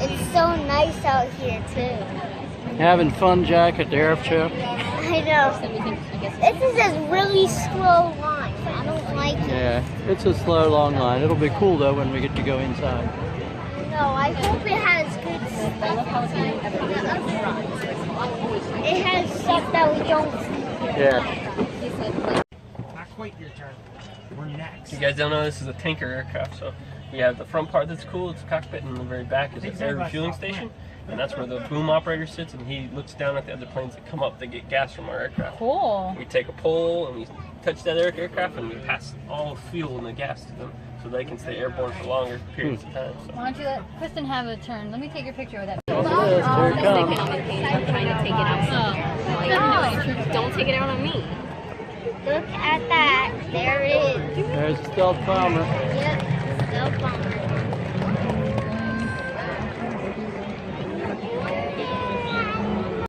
It's so nice out here too. Having fun, Jack, at the AF show? I know. This is a really slow line. I don't like it. Yeah, it's a slow, long line. It'll be cool though when we get to go inside. No, I hope it has good stuff. It has stuff that we don't see. Yeah. Not quite your turn. We're next. You guys don't know this is a tanker aircraft, so we have the front part that's cool, it's a cockpit, and the very back is an air refueling station. And that's where the boom operator sits, and he looks down at the other planes that come up that get gas from our aircraft. Cool. We take a pole and we touch that aircraft and we pass all the fuel and the gas to them so they can stay airborne for longer periods of time. So. Why don't you let Kristen have a turn? Let me take your picture with that. Here it comes. I'm trying to take it out. Don't take it out on me. Look at that. There it is. There's the stealth bomber. Yep, stealth bomber.